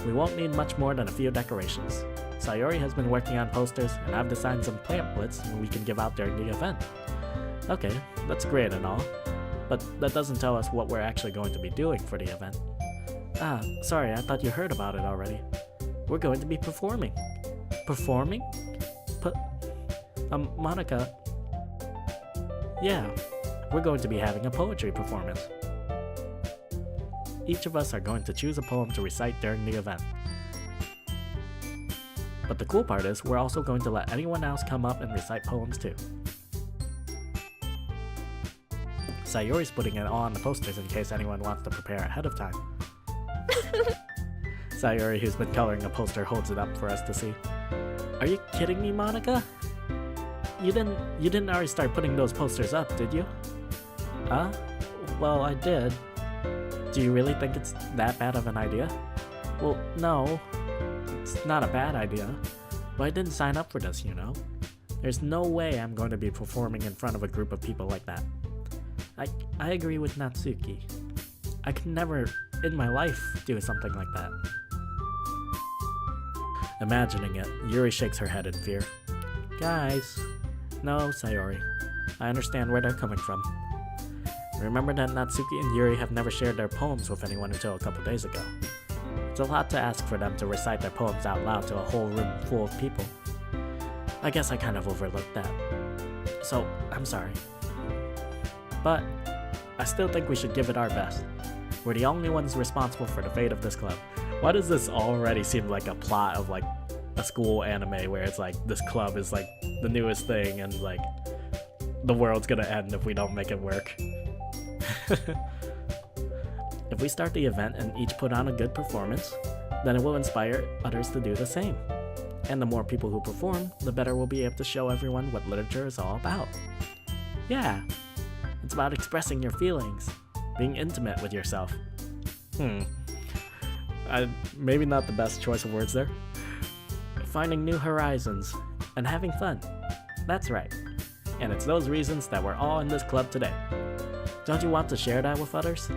We won't need much more than a few decorations. Sayori has been working on posters, and I've designed some pamphlets we can give out during the event. Okay, that's great and all, but that doesn't tell us what we're actually going to be doing for the event. Ah, sorry, I thought you heard about it already. We're going to be performing. Performing? Monica. Yeah, we're going to be having a poetry performance. Each of us are going to choose a poem to recite during the event. But the cool part is, we're also going to let anyone else come up and recite poems too. Sayori's putting it all on the posters in case anyone wants to prepare ahead of time. Sayori, who's been coloring a poster, holds it up for us to see. Are you kidding me, Monica? You didn't already start putting those posters up, did you? Huh? Well, I did. Do you really think it's that bad of an idea? Well, no. It's not a bad idea. But I didn't sign up for this, you know? There's no way I'm going to be performing in front of a group of people like that. I agree with Natsuki. I could never, in my life, do something like that. Imagining it, Yuri shakes her head in fear. Guys. No, Sayori. I understand where they're coming from. Remember that Natsuki and Yuri have never shared their poems with anyone until a couple days ago. It's a lot to ask for them to recite their poems out loud to a whole room full of people. I guess I kind of overlooked that. So, I'm sorry. But I still think we should give it our best. We're the only ones responsible for the fate of this club. Why does this already seem like a plot of like a school anime where it's like this club is like the newest thing and like the world's gonna end if we don't make it work? If we start the event and each put on a good performance, then it will inspire others to do the same. And the more people who perform, the better we'll be able to show everyone what literature is all about. Yeah, it's about expressing your feelings, being intimate with yourself. Maybe not the best choice of words there. Finding new horizons and having fun. That's right. And it's those reasons that we're all in this club today. Don't you want to share that with others?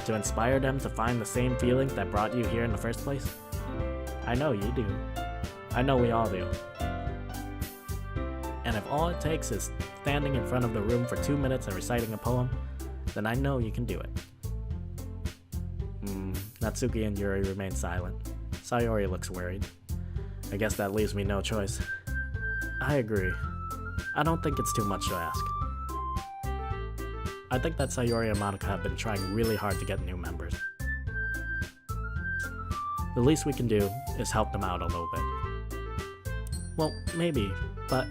To inspire them to find the same feelings that brought you here in the first place? I know you do. I know we all do. And if all it takes is standing in front of the room for 2 minutes and reciting a poem, then I know you can do it. Natsuki and Yuri remain silent. Sayori looks worried. I guess that leaves me no choice. I agree. I don't think it's too much to ask. I think that Sayori and Monica have been trying really hard to get new members. The least we can do is help them out a little bit. Well, maybe, but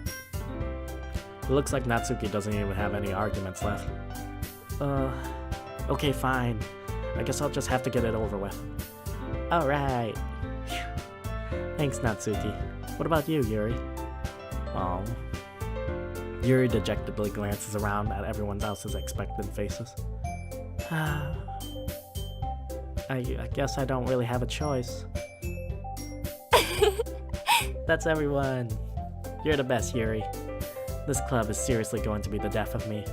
it looks like Natsuki doesn't even have any arguments left. Okay, fine. I guess I'll just have to get it over with. Alright. Thanks, Natsuki. What about you, Yuri? Oh. Yuri dejectedly glances around at everyone else's expectant faces. I guess I don't really have a choice. That's everyone. You're the best, Yuri. This club is seriously going to be the death of me.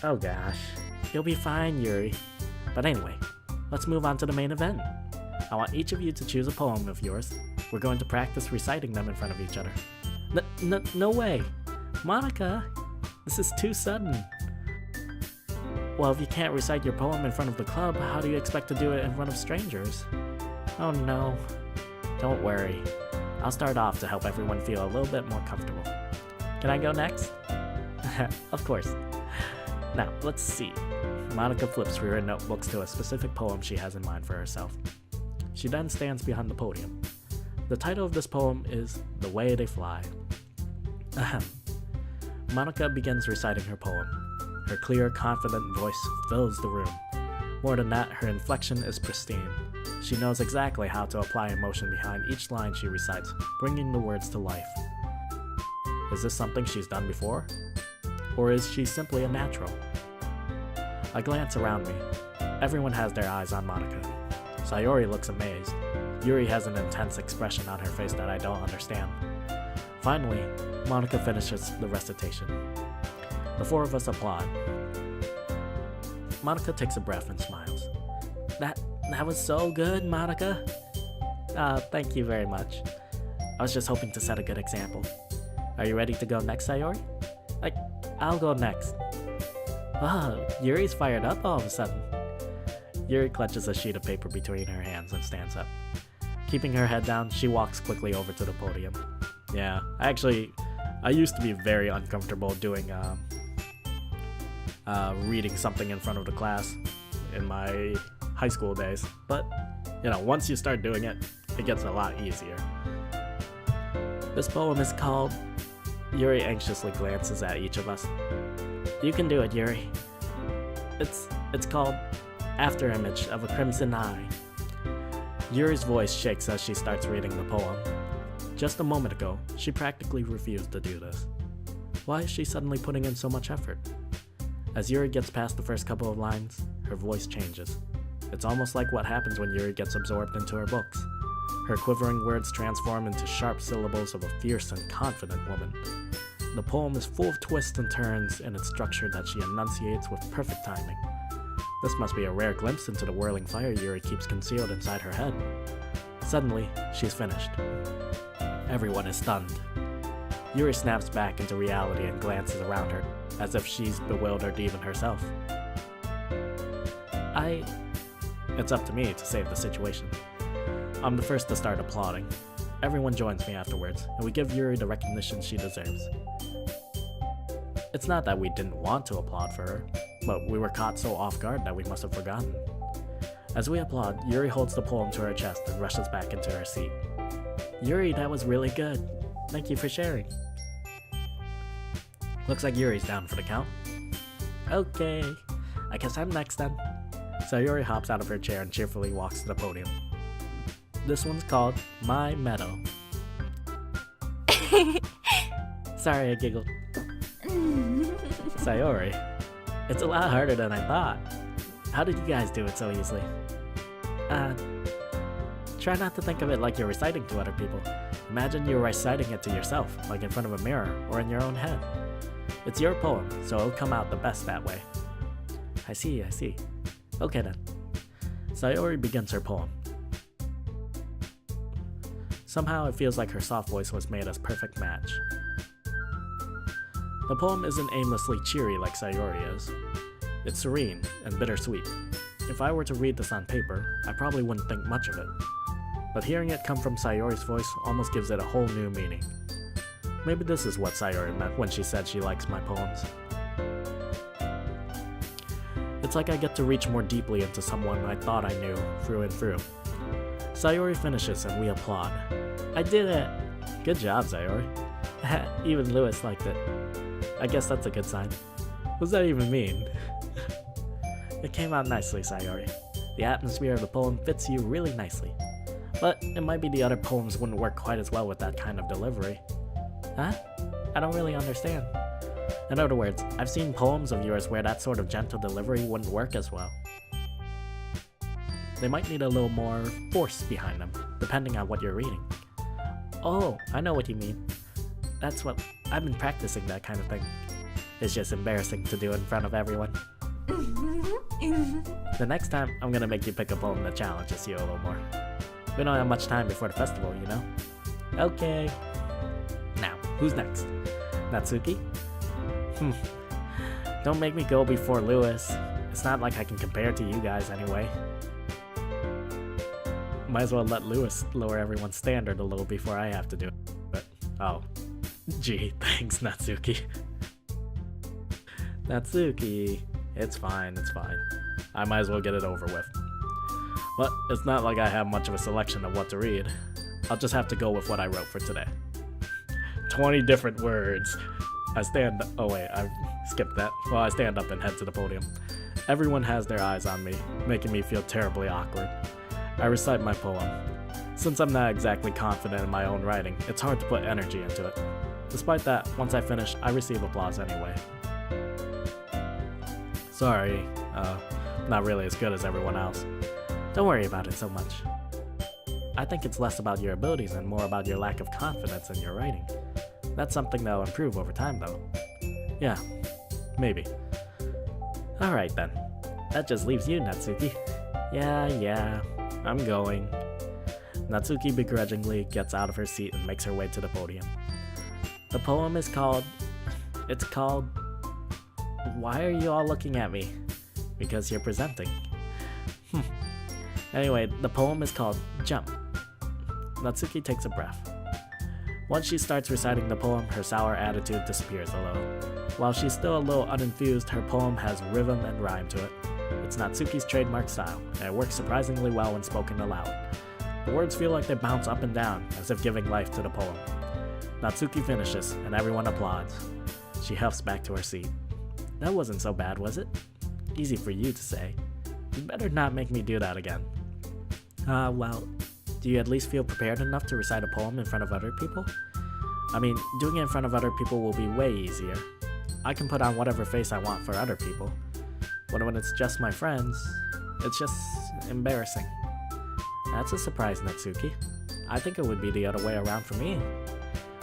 Oh gosh. You'll be fine, Yuri. But anyway, let's move on to the main event. I want each of you to choose a poem of yours. We're going to practice reciting them in front of each other. No way! Monica! This is too sudden. Well, if you can't recite your poem in front of the club, how do you expect to do it in front of strangers? Oh no. Don't worry. I'll start off to help everyone feel a little bit more comfortable. Can I go next? Of course. Now, let's see. Monica flips through her notebooks to a specific poem she has in mind for herself. She then stands behind the podium. The title of this poem is The Way They Fly. Ahem. Monica begins reciting her poem. Her clear, confident voice fills the room. More than that, her inflection is pristine. She knows exactly how to apply emotion behind each line she recites, bringing the words to life. Is this something she's done before? Or is she simply a natural? I glance around me. Everyone has their eyes on Monica. Sayori looks amazed. Yuri has an intense expression on her face that I don't understand. Finally, Monica finishes the recitation. The four of us applaud. Monica takes a breath and smiles. That was so good, Monica. Thank you very much. I was just hoping to set a good example. Are you ready to go next, Sayori? I'll go next. Wow, Yuri's fired up all of a sudden. Yuri clutches a sheet of paper between her hands and stands up. Keeping her head down, she walks quickly over to the podium. Yeah, I used to be very uncomfortable doing reading something in front of the class in my high school days, but once you start doing it, it gets a lot easier. This poem is called... Yuri anxiously glances at each of us. You can do it, Yuri. It's called Afterimage of a Crimson Eye. Yuri's voice shakes as she starts reading the poem. Just a moment ago, she practically refused to do this. Why is she suddenly putting in so much effort? As Yuri gets past the first couple of lines, her voice changes. It's almost like what happens when Yuri gets absorbed into her books. Her quivering words transform into sharp syllables of a fierce and confident woman. The poem is full of twists and turns in its structure that she enunciates with perfect timing. This must be a rare glimpse into the whirling fire Yuri keeps concealed inside her head. Suddenly, she's finished. Everyone is stunned. Yuri snaps back into reality and glances around her, as if she's bewildered even herself. It's up to me to save the situation. I'm the first to start applauding. Everyone joins me afterwards, and we give Yuri the recognition she deserves. It's not that we didn't want to applaud for her, but we were caught so off guard that we must have forgotten. As we applaud, Yuri holds the poem to her chest and rushes back into her seat. Yuri, that was really good. Thank you for sharing. Looks like Yuri's down for the count. Okay, I guess I'm next then. Sayori hops out of her chair and cheerfully walks to the podium. This one's called My Meadow. Sorry, I giggled. Sayori, it's a lot harder than I thought. How did you guys do it so easily? Try not to think of it like you're reciting to other people. Imagine you're reciting it to yourself, like in front of a mirror or in your own head. It's your poem, so it'll come out the best that way. I see. Okay then. Sayori begins her poem. Somehow it feels like her soft voice was made as perfect match. The poem isn't aimlessly cheery like Sayori is. It's serene and bittersweet. If I were to read this on paper, I probably wouldn't think much of it. But hearing it come from Sayori's voice almost gives it a whole new meaning. Maybe this is what Sayori meant when she said she likes my poems. It's like I get to reach more deeply into someone I thought I knew through and through. Sayori finishes and we applaud. I did it! Good job, Sayori. Even Lewis liked it. I guess that's a good sign. What does that even mean? It came out nicely, Sayori. The atmosphere of the poem fits you really nicely. But it might be the other poems wouldn't work quite as well with that kind of delivery. Huh? I don't really understand. In other words, I've seen poems of yours where that sort of gentle delivery wouldn't work as well. They might need a little more force behind them, depending on what you're reading. Oh, I know what you mean. That's what I've been practicing, that kind of thing. It's just embarrassing to do in front of everyone. The next time, I'm gonna make you pick a poem that challenges you a little more. We don't have much time before the festival, you know? Okay. Now, who's next? Natsuki? Don't make me go before Lewis. It's not like I can compare to you guys anyway. Might as well let Lewis lower everyone's standard a little before I have to do it. But, oh. Gee, thanks, Natsuki. Natsuki. It's fine. I might as well get it over with. But it's not like I have much of a selection of what to read. I'll just have to go with what I wrote for today. 20 different words. I stand up and head to the podium. Everyone has their eyes on me, making me feel terribly awkward. I recite my poem. Since I'm not exactly confident in my own writing, it's hard to put energy into it. Despite that, once I finish, I receive applause anyway. Sorry, not really as good as everyone else. Don't worry about it so much. I think it's less about your abilities and more about your lack of confidence in your writing. That's something that'll improve over time though. Yeah, maybe. Alright then. That just leaves you, Natsuki. Yeah, I'm going. Natsuki begrudgingly gets out of her seat and makes her way to the podium. The poem is called... Why are you all looking at me? Because you're presenting. Anyway, the poem is called Jump. Natsuki takes a breath. Once she starts reciting the poem, her sour attitude disappears a little. While she's still a little unenthused, her poem has rhythm and rhyme to it. It's Natsuki's trademark style, and it works surprisingly well when spoken aloud. The words feel like they bounce up and down, as if giving life to the poem. Natsuki finishes, and everyone applauds. She huffs back to her seat. That wasn't so bad, was it? Easy for you to say. You better not make me do that again. Well, do you at least feel prepared enough to recite a poem in front of other people? I mean, doing it in front of other people will be way easier. I can put on whatever face I want for other people. But when it's just my friends, it's just embarrassing. That's a surprise, Natsuki. I think it would be the other way around for me.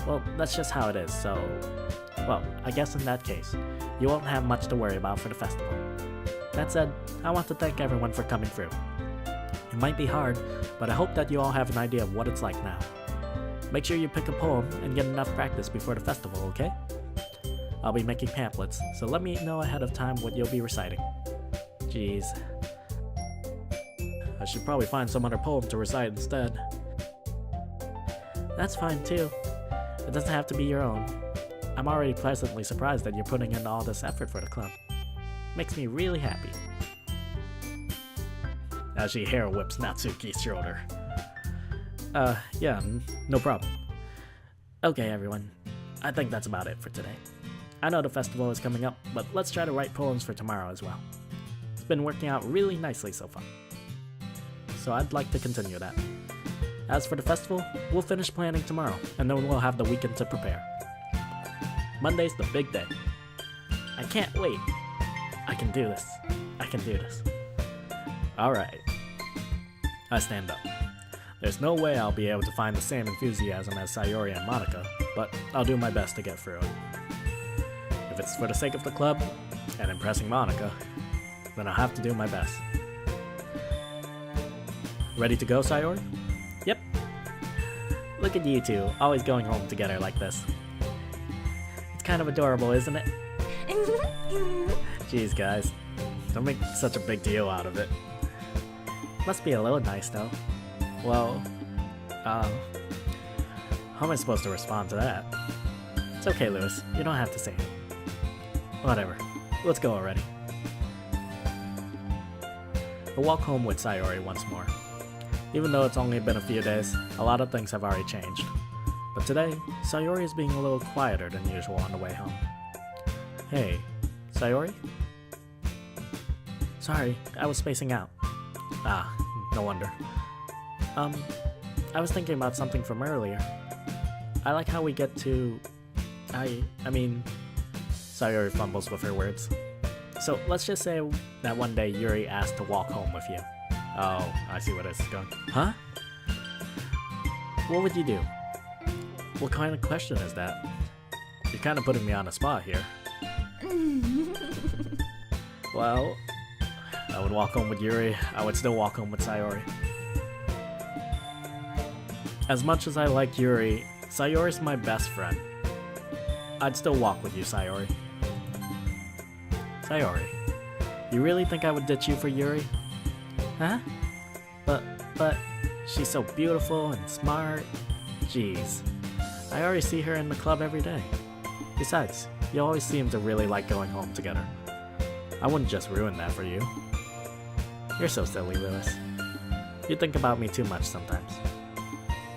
Well, that's just how it is, so... Well, I guess in that case, you won't have much to worry about for the festival. That said, I want to thank everyone for coming through. It might be hard, but I hope that you all have an idea of what it's like now. Make sure you pick a poem and get enough practice before the festival, okay? I'll be making pamphlets, so let me know ahead of time what you'll be reciting. Jeez. I should probably find some other poem to recite instead. That's fine too. It doesn't have to be your own. I'm already pleasantly surprised that you're putting in all this effort for the club. Makes me really happy. As she hair whips Natsuki's shoulder. Yeah, no problem. Okay, everyone. I think that's about it for today. I know the festival is coming up, but let's try to write poems for tomorrow as well. It's been working out really nicely so far. So I'd like to continue that. As for the festival, we'll finish planning tomorrow, and then we'll have the weekend to prepare. Monday's the big day. I can't wait. I can do this. I can do this. Alright. I stand up. There's no way I'll be able to find the same enthusiasm as Sayori and Monica, but I'll do my best to get through it. If it's for the sake of the club, and impressing Monica, then I'll have to do my best. Ready to go, Sayori? Yep. Look at you two, always going home together like this. It's kind of adorable, isn't it? Jeez, guys. Don't make such a big deal out of it. Must be a little nice, though. Well, how am I supposed to respond to that? It's okay, Lewis. You don't have to say it. Whatever. Let's go already. I walk home with Sayori once more. Even though it's only been a few days, a lot of things have already changed. But today, Sayori is being a little quieter than usual on the way home. Hey, Sayori? Sorry, I was spacing out. Ah, no wonder. I was thinking about something from earlier. I like how we get to... I mean... Sayori fumbles with her words. So let's just say that one day Yuri asked to walk home with you. Oh, I see where this is going. Huh? What would you do? What kind of question is that? You're kind of putting me on the spot here. Well, I would walk home with Yuri. I would still walk home with Sayori. As much as I like Yuri, Sayori's my best friend. I'd still walk with you, Sayori. Sayori, you really think I would ditch you for Yuri? Huh? But, she's so beautiful and smart. Jeez. I already see her in the club every day. Besides, you always seem to really like going home together. I wouldn't just ruin that for you. You're so silly, Lewis. You think about me too much sometimes.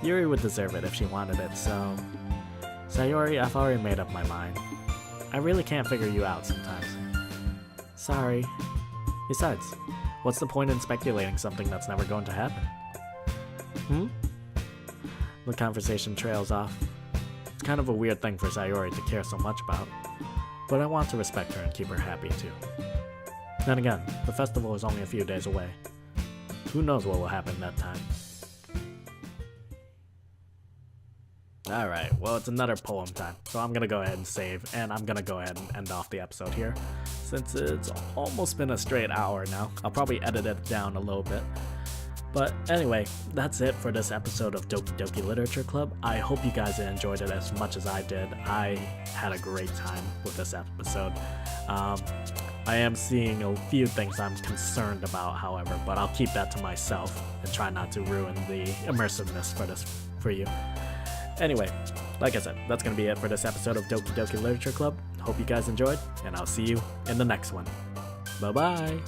Yuri would deserve it if she wanted it, so... Sayori, I've already made up my mind. I really can't figure you out sometimes. Sorry. Besides, what's the point in speculating something that's never going to happen? The conversation trails off. It's kind of a weird thing for Sayori to care so much about, but I want to respect her and keep her happy too. Then again, the festival is only a few days away. Who knows what will happen that time? Alright, well it's another poem time, so I'm gonna go ahead and save, and I'm gonna go ahead and end off the episode here. Since it's almost been a straight hour now, I'll probably edit it down a little bit. But anyway, that's it for this episode of Doki Doki Literature Club. I hope you guys enjoyed it as much as I did. I had a great time with this episode. I am seeing a few things I'm concerned about, however, but I'll keep that to myself and try not to ruin the immersiveness for you. Anyway, like I said, that's going to be it for this episode of Doki Doki Literature Club. Hope you guys enjoyed, and I'll see you in the next one. Bye-bye!